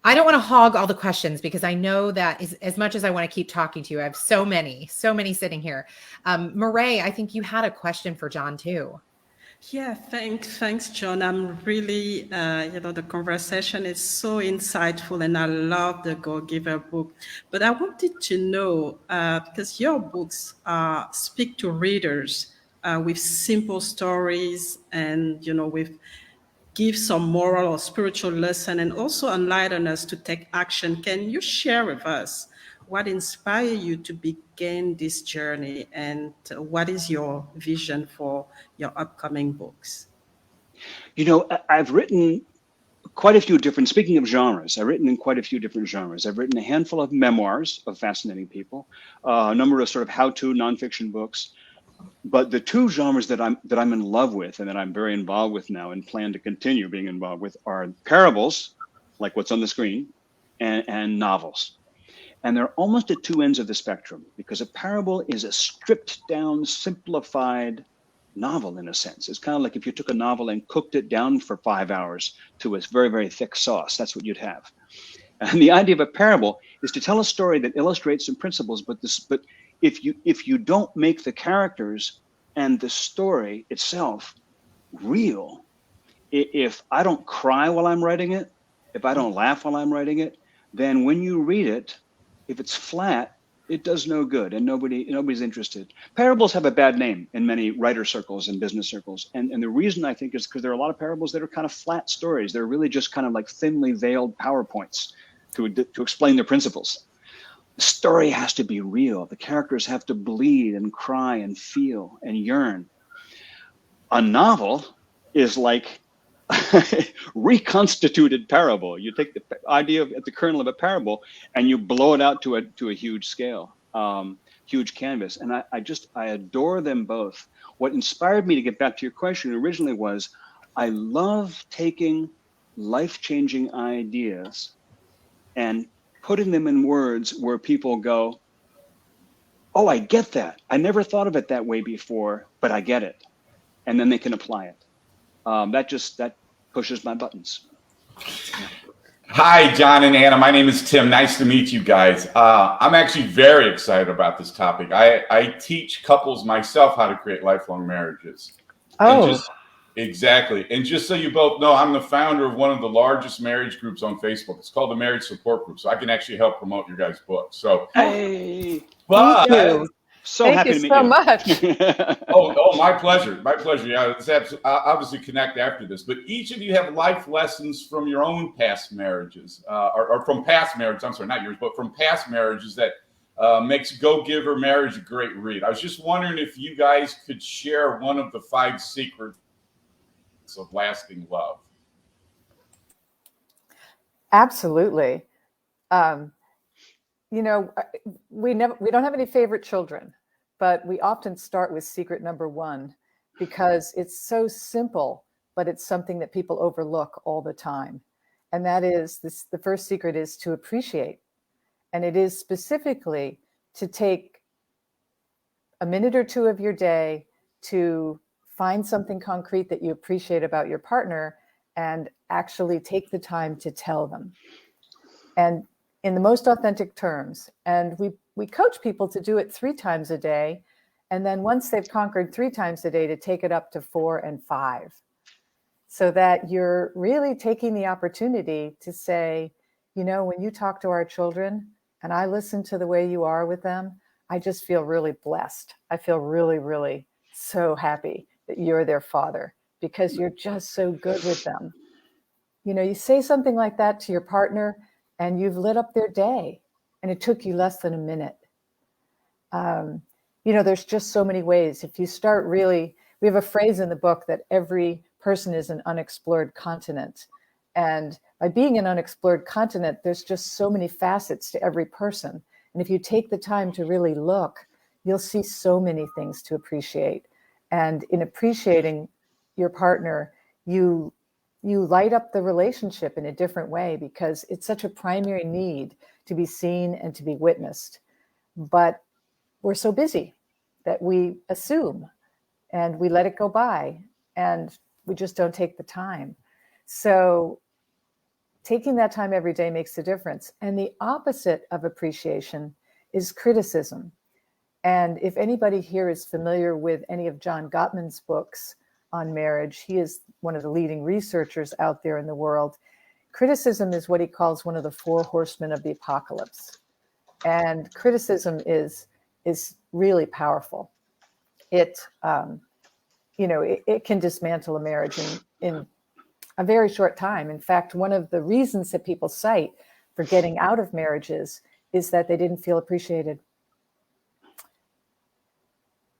I don't want to hog all the questions, because I know that as much as I want to keep talking to you, I have so many sitting here. Mierille, I think you had a question for John too. Yeah, thanks, John. I'm really, the conversation is so insightful, and I love the Go-Giver book. But I wanted to know, because your books speak to readers with simple stories, and, give some moral or spiritual lesson, and also enlighten us to take action. Can you share with us what inspired you to begin this journey, and what is your vision for your upcoming books? I've written quite a few different, speaking of genres, I've written in quite a few different genres. I've written a handful of memoirs of fascinating people, a number of sort of how-to nonfiction books. But the 2 genres that I'm in love with, and that I'm very involved with now and plan to continue being involved with, are parables, like what's on the screen, and novels. And they're almost at 2 ends of the spectrum, because a parable is a stripped down, simplified novel in a sense. It's kind of like if you took a novel and cooked it down for 5 hours to a very, very thick sauce. That's what you'd have. And the idea of a parable is to tell a story that illustrates some principles, but if you don't make the characters and the story itself real, if I don't cry while I'm writing it, if I don't laugh while I'm writing it, then when you read it, if it's flat, it does no good, and nobody's interested. Parables have a bad name in many writer circles and business circles. And the reason, I think, is because there are a lot of parables that are kind of flat stories. They're really just kind of like thinly veiled PowerPoints to explain the principles. The story has to be real. The characters have to bleed and cry and feel and yearn. A novel is like reconstituted parable. You take the idea at the kernel of a parable and you blow it out to a huge scale, huge canvas. And I adore them both. What inspired me to get back to your question originally was, I love taking life-changing ideas and putting them in words where people go, oh, I get that. I never thought of it that way before, but I get it. And then they can apply it. That pushes my buttons. Hi, John and Anna. My name is Tim. Nice to meet you guys. I'm actually very excited about this topic. I teach couples myself how to create lifelong marriages. Oh, Exactly. And just so you both know, I'm the founder of one of the largest marriage groups on Facebook. It's called the Marriage Support Group. So I can actually help promote your guys' book. So, hey, but so thank happy you to meet so you. much. oh, my pleasure. My pleasure. Yeah, it's obviously connect after this. But each of you have life lessons from your own past marriages, or from past marriages. I'm sorry, not yours, but from past marriages that makes Go Giver Marriage a great read. I was just wondering if you guys could share one of the 5 secrets of lasting love. absolutely. You know, we don't have any favorite children, but we often start with secret number 1 because it's so simple, but it's something that people overlook all the time. And that is this, the first secret is to appreciate. And it is specifically to take a minute or 2 of your day to find something concrete that you appreciate about your partner and actually take the time to tell them. And in the most authentic terms. And we coach people to do it 3 times a day. And then once they've conquered 3 times a day, to take it up to 4 and 5. So that you're really taking the opportunity to say, you know, when you talk to our children and I listen to the way you are with them, I just feel really blessed. I feel really, really so happy that you're their father because you're just so good with them. You know, you say something like that to your partner and you've lit up their day and it took you less than a minute. You know, there's just so many ways. If you start really, we have a phrase in the book that every person is an unexplored continent. And by being an unexplored continent, there's just so many facets to every person. And if you take the time to really look, you'll see so many things to appreciate. And in appreciating your partner, you light up the relationship in a different way because it's such a primary need to be seen and to be witnessed. But we're so busy that we assume and we let it go by and we just don't take the time. So taking that time every day makes a difference. And the opposite of appreciation is criticism. And if anybody here is familiar with any of John Gottman's books on marriage, he is one of the leading researchers out there in the world. Criticism is what he calls one of the 4 horsemen of the apocalypse. And criticism is really powerful. It, you know, it can dismantle a marriage in a very short time. In fact, one of the reasons that people cite for getting out of marriages is that they didn't feel appreciated.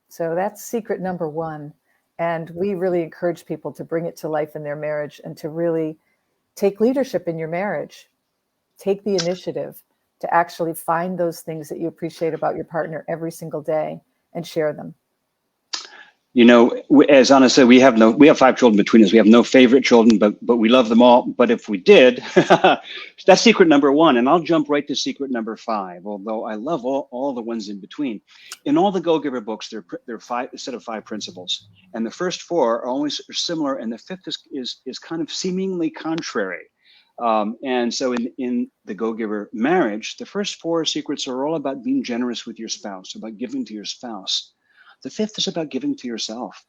So that's secret number 1. And we really encourage people to bring it to life in their marriage and to really take leadership in your marriage. Take the initiative to actually find those things that you appreciate about your partner every single day and share them. You know, as Anna said, we have 5 children between us. We have no favorite children, but we love them all. But if we did, that's secret number 1. And I'll jump right to secret number 5, although I love all the ones in between. In all the Go Giver books, there are a set of 5 principles. And the first 4 are always similar. And the 5th is kind of seemingly contrary. And so in the Go Giver marriage, the first 4 secrets are all about being generous with your spouse, about giving to your spouse. The 5th is about giving to yourself.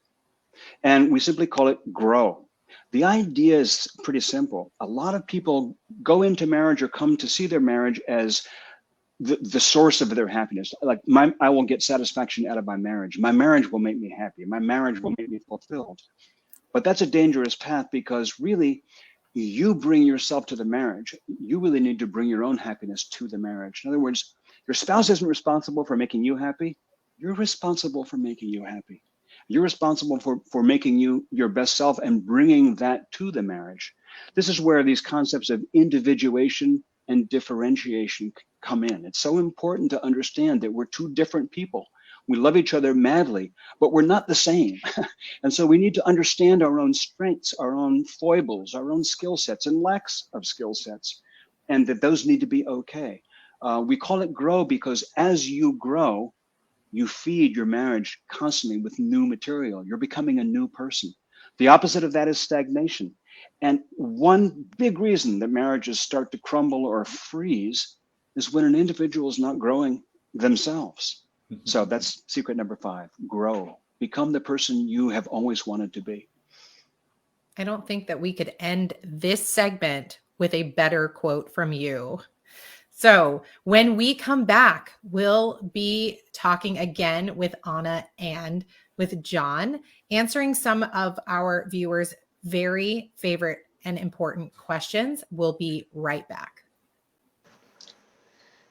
And we simply call it grow. The idea is pretty simple. A lot of people go into marriage or come to see their marriage as the source of their happiness. Like I will get satisfaction out of my marriage. My marriage will make me happy. My marriage will make me fulfilled. But that's a dangerous path because really you bring yourself to the marriage. You really need to bring your own happiness to the marriage. In other words, your spouse isn't responsible for making you happy. You're responsible for making you happy. You're responsible for making you your best self and bringing that to the marriage. This is where these concepts of individuation and differentiation come in. It's so important to understand that we're 2 different people. We love each other madly, but we're not the same. And so we need to understand our own strengths, our own foibles, our own skill sets and lacks of skill sets, and that those need to be okay. We call it grow because as you grow, you feed your marriage constantly with new material. You're becoming a new person. The opposite of that is stagnation. And one big reason that marriages start to crumble or freeze is when an individual is not growing themselves. So that's secret number 5, grow. Become the person you have always wanted to be. I don't think that we could end this segment with a better quote from you. So when we come back, we'll be talking again with Anna and with John, answering some of our viewers' very favorite and important questions. We'll be right back.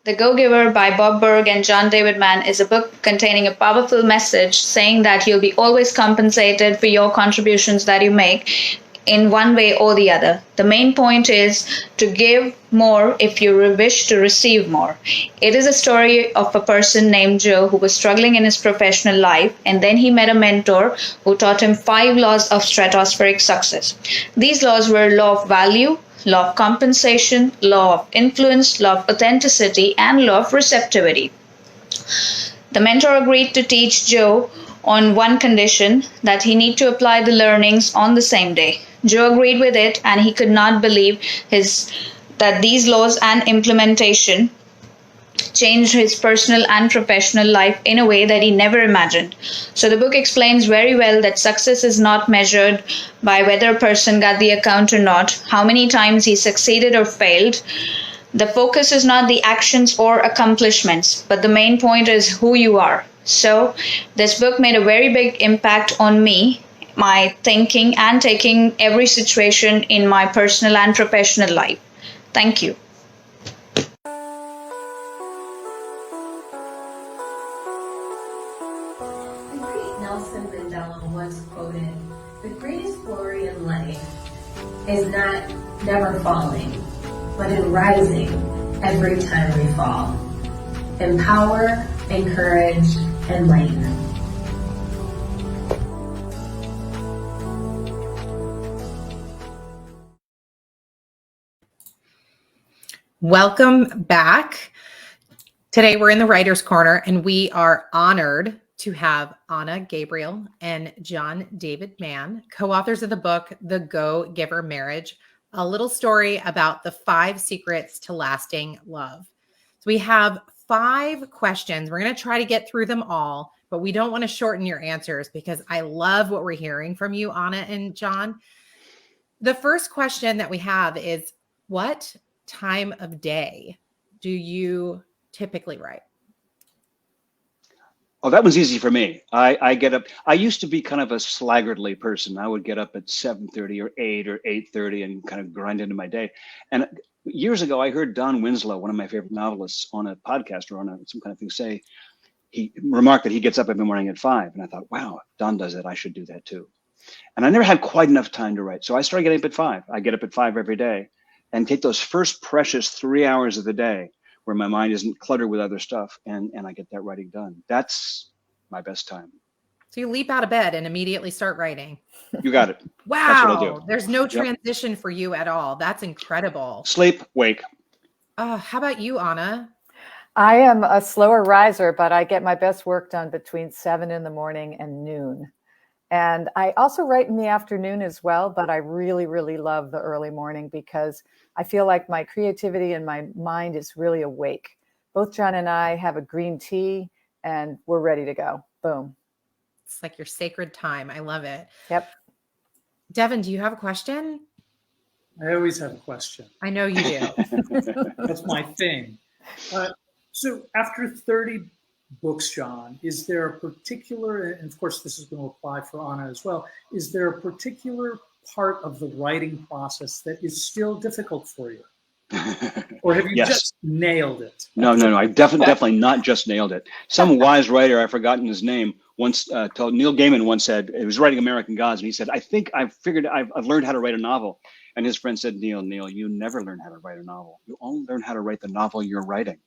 The Go-Giver by Bob Burg and John David Mann is a book containing a powerful message saying that you'll be always compensated for your contributions that you make in one way or the other. The main point is to give more if you wish to receive more. It is a story of a person named Joe who was struggling in his professional life, and then he met a mentor who taught him 5 laws of stratospheric success. These laws were law of value, law of compensation, law of influence, law of authenticity, and law of receptivity. The mentor agreed to teach Joe on one condition, that he need to apply the learnings on the same day. Joe agreed with it, and he could not believe that these laws and implementation changed his personal and professional life in a way that he never imagined. So the book explains very well that success is not measured by whether a person got the account or not, how many times he succeeded or failed. The focus is not the actions or accomplishments, but the main point is who you are. So this book made a very big impact on me, my thinking, and taking every situation in my personal and professional life. Thank you. The great Nelson Mandela once quoted, "The greatest glory in life is not never falling, but in rising every time we fall. Empower, encourage, enlighten." Welcome back. Today we're in the Writer's Corner, and we are honored to have Anna Gabriel and John David Mann, co-authors of the book, The Go-Giver Marriage, a little story about the 5 secrets to lasting love. So we have 5 questions. We're going to try to get through them all, but we don't want to shorten your answers because I love what we're hearing from you, Anna and John. The first question that we have is, what time of day do you typically write? Oh, that one's easy for me. I get up. I used to be kind of a sluggardly person. I would get up at 7:30 or 8 or 8:30 and kind of grind into my day. And years ago, I heard Don Winslow, one of my favorite novelists, on a podcast or on some kind of thing, say, he remarked that he gets up every morning at 5. And I thought, wow, if Don does that, I should do that too. And I never had quite enough time to write. So I started getting up at 5. I get up at 5 every day and take those first precious 3 hours of the day where my mind isn't cluttered with other stuff, and I get that writing done. That's my best time. So you leap out of bed and immediately start writing. You got it. Wow. That's what I do. There's no transition for you at all. That's incredible. Sleep, wake. How about you, Anna? I am a slower riser, but I get my best work done between 7 in the morning and noon. And I also write in the afternoon as well, but I really, really love the early morning because I feel like my creativity and my mind is really awake. Both John and I have a green tea and we're ready to go. Boom. It's like your sacred time. I love it. Yep. Devin, do you have a question? I always have a question. I know you do. That's my thing. So after 30 books, John, is there a particular, and of course this is going to apply for Anna as well, is there a particular part of the writing process that is still difficult for you? Or have you just nailed it? No. I definitely not just nailed it. Some wise writer, I've forgotten his name, once told, Neil Gaiman once said, he was writing American Gods, and he said, I think I've learned how to write a novel. And his friend said, Neil, you never learn how to write a novel. You only learn how to write the novel you're writing.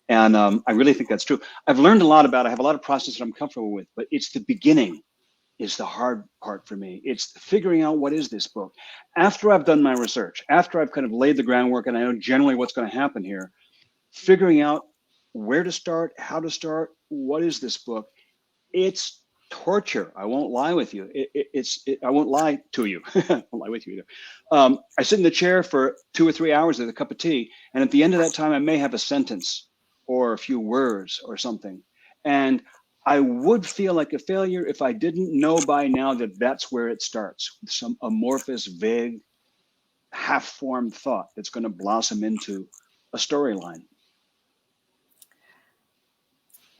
And I really think that's true. I've learned a lot about it. I have a lot of process that I'm comfortable with, but it's the beginning is the hard part for me. It's figuring out what is this book. After I've done my research, after I've kind of laid the groundwork and I know generally what's going to happen here, figuring out where to start, how to start, what is this book? It's torture. I won't lie with you. I won't lie to you. I won't lie with you either. I sit in the chair for 2 or 3 hours with a cup of tea, and at the end of that time, I may have a sentence or a few words or something. And I would feel like a failure if I didn't know by now that that's where it starts, with some amorphous, vague, half-formed thought that's going to blossom into a storyline.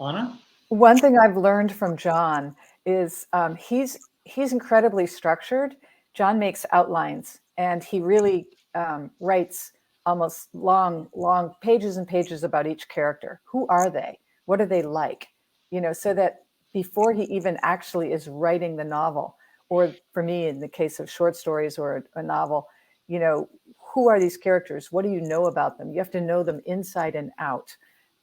Anna? One thing I've learned from John is he's incredibly structured. John makes outlines, and he really writes almost long pages and pages about each character. Who are they? What are they like? You know, so that before he even actually is writing the novel, or for me, in the case of short stories or a novel, you know, who are these characters? What do you know about them? You have to know them inside and out.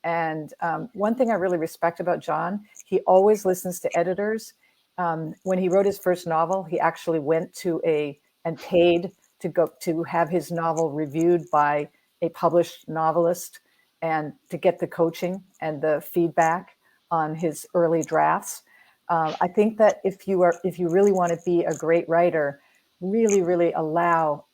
And one thing I really respect about John, he always listens to editors. When he wrote his first novel, he actually went to and paid to go to have his novel reviewed by a published novelist and to get the coaching and the feedback on his early drafts. I think that if you really want to be a great writer, really allow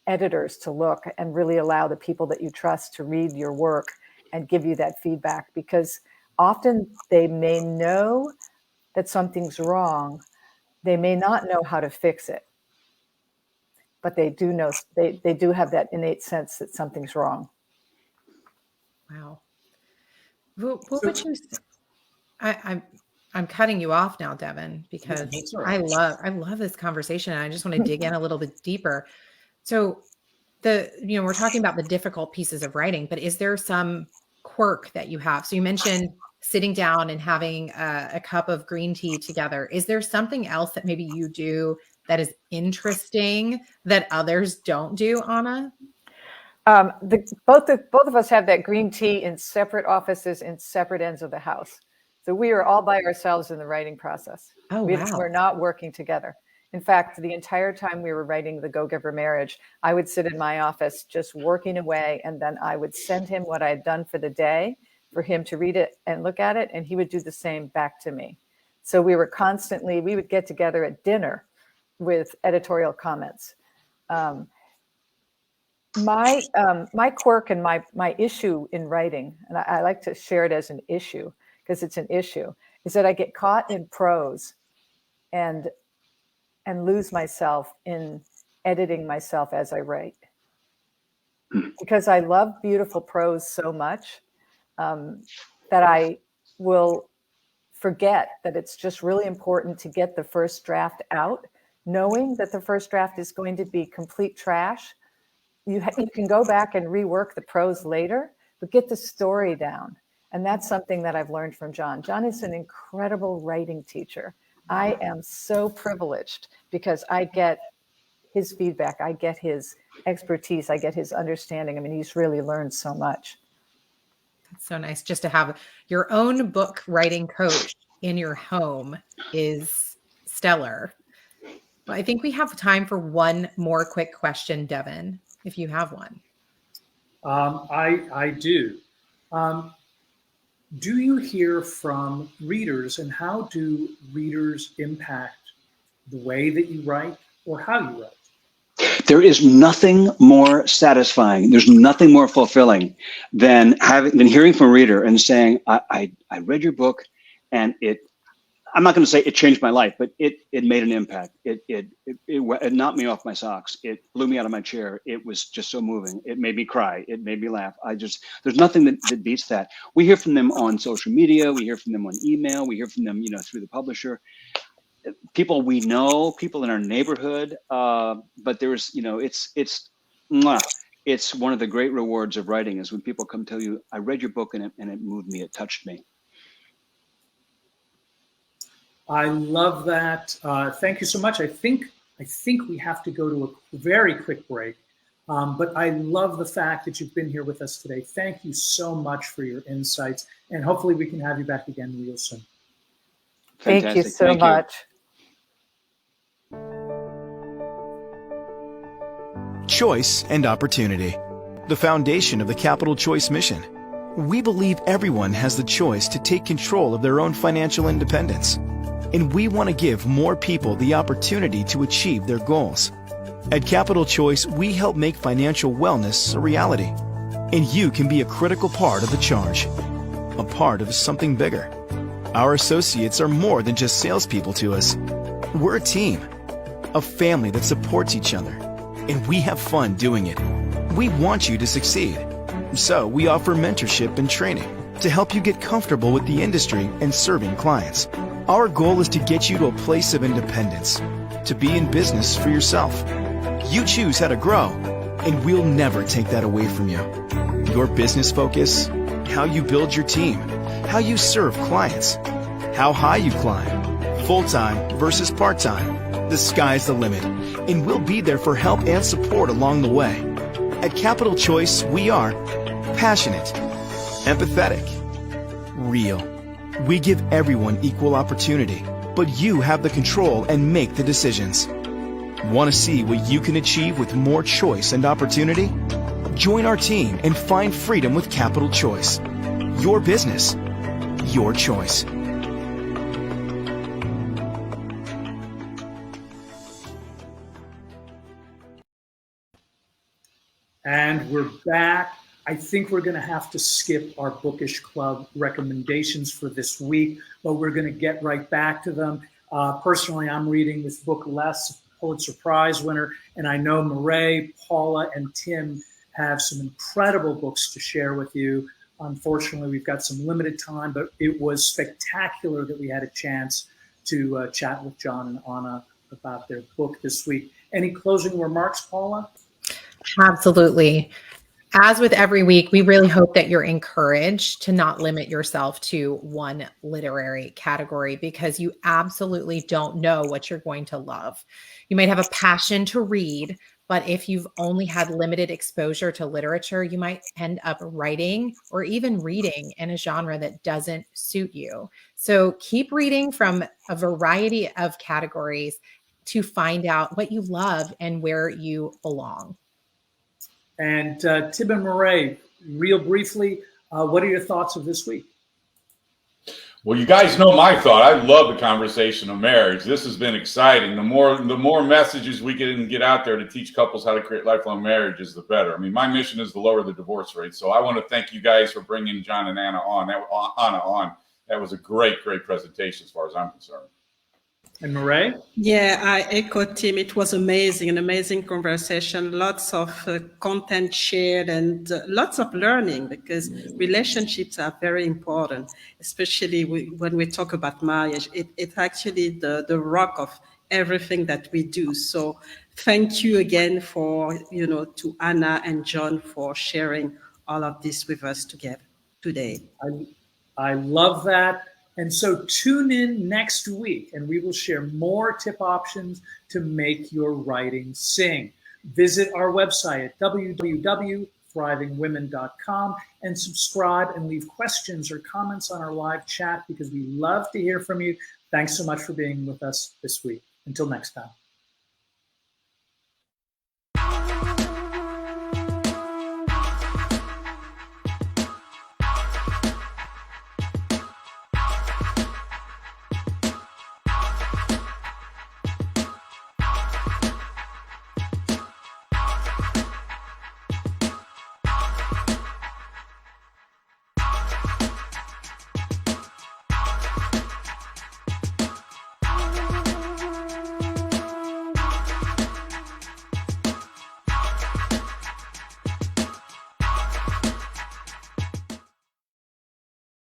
editors to look and really allow the people that you trust to read your work and give you that feedback, because often they may know that something's wrong. They may not know how to fix it, but they do know, they do have that innate sense that something's wrong. Wow. What would you say? I'm cutting you off now, Devin, because I love this conversation, and I just want to dig in a little bit deeper. So we're talking about the difficult pieces of writing, but is there some quirk that you have? So you mentioned sitting down and having a cup of green tea together. Is there something else that maybe you do that is interesting that others don't do, Anna? Both of us have that green tea in separate offices in separate ends of the house. So we are all by ourselves in the writing process. Oh, wow. We're not working together. In fact, the entire time we were writing The Go-Giver Marriage, I would sit in my office just working away, and then I would send him what I had done for the day for him to read it and look at it, and he would do the same back to me. So we would get together at dinner with editorial comments. My quirk and my issue in writing, and I like to share it as an issue because it's an issue, is that I get caught in prose and lose myself in editing myself as I write. Because I love beautiful prose so much that I will forget that it's just really important to get the first draft out, knowing that the first draft is going to be complete trash. You can go back and rework the prose later, but get the story down. And that's something that I've learned from John. John is an incredible writing teacher. I am so privileged because I get his feedback. I get his expertise. I get his understanding. I mean, he's really learned so much. That's so nice. Just to have your own book writing coach in your home is stellar. Well, I think we have time for one more quick question, Devin, if you have one. I do. Do you hear from readers, and how do readers impact the way that you write or how you write? There is nothing more satisfying. There's nothing more fulfilling than hearing from a reader and saying, I read your book, and I'm not going to say it changed my life, but it made an impact. It knocked me off my socks. It blew me out of my chair. It was just so moving. It made me cry. It made me laugh. There's nothing that beats that. We hear from them on social media. We hear from them on email. We hear from them, through the publisher. People we know, people in our neighborhood. But there's, it's one of the great rewards of writing is when people come tell you, I read your book and it moved me. It touched me. I love that. Thank you so much. I think we have to go to a very quick break. But I love the fact that you've been here with us today. Thank you so much for your insights, and hopefully we can have you back again real soon. Thank you so much. Choice and opportunity, the foundation of the Capital Choice mission. We believe everyone has the choice to take control of their own financial independence, and we want to give more people the opportunity to achieve their goals. At Capital Choice, we help make financial wellness a reality, and you can be a critical part of the charge, a part of something bigger. Our associates are more than just salespeople to us. We're a team, a family that supports each other, and we have fun doing it. We want you to succeed. So we offer mentorship and training to help you get comfortable with the industry and serving clients. Our goal is to get you to a place of independence, to be in business for yourself. You choose how to grow, and we'll never take that away from you. Your business focus, how you build your team, how you serve clients, how high you climb, full-time versus part-time. The sky's the limit, and we'll be there for help and support along the way. At Capital Choice, we are passionate, empathetic, real. We give everyone equal opportunity, but you have the control and make the decisions. Want to see what you can achieve with more choice and opportunity? Join our team and find freedom with Capital Choice. Your business, your choice. And we're back. I think we're going to have to skip our Bookish Club recommendations for this week, but we're going to get right back to them. Personally, I'm reading this book, Less, Pulitzer Prize winner, and I know Mierille, Paula, and Tim have some incredible books to share with you. Unfortunately, we've got some limited time, but it was spectacular that we had a chance to chat with John and Anna about their book this week. Any closing remarks, Paula? Absolutely. As with every week, we really hope that you're encouraged to not limit yourself to one literary category, because you absolutely don't know what you're going to love. You might have a passion to read, but if you've only had limited exposure to literature, you might end up writing or even reading in a genre that doesn't suit you. So keep reading from a variety of categories to find out what you love and where you belong. And Tim and Mierille, real briefly, what are your thoughts of this week? Well, you guys know my thought. I love the conversation of marriage. This has been exciting. The more messages we can get out there to teach couples how to create lifelong marriages, the better. I mean, my mission is to lower the divorce rate. So I want to thank you guys for bringing John and Anna on. That was a great presentation as far as I'm concerned. And Mierille? Yeah, I echo Tim. It was amazing, an amazing conversation, lots of content shared and lots of learning, because relationships are very important, especially when we talk about marriage. It's actually the rock of everything that we do. So thank you again for, to Anna and John for sharing all of this with us together today. I love that. And so tune in next week, and we will share more tip options to make your writing sing. Visit our website at www.thrivingwomen.com and subscribe and leave questions or comments on our live chat, because we love to hear from you. Thanks so much for being with us this week. Until next time.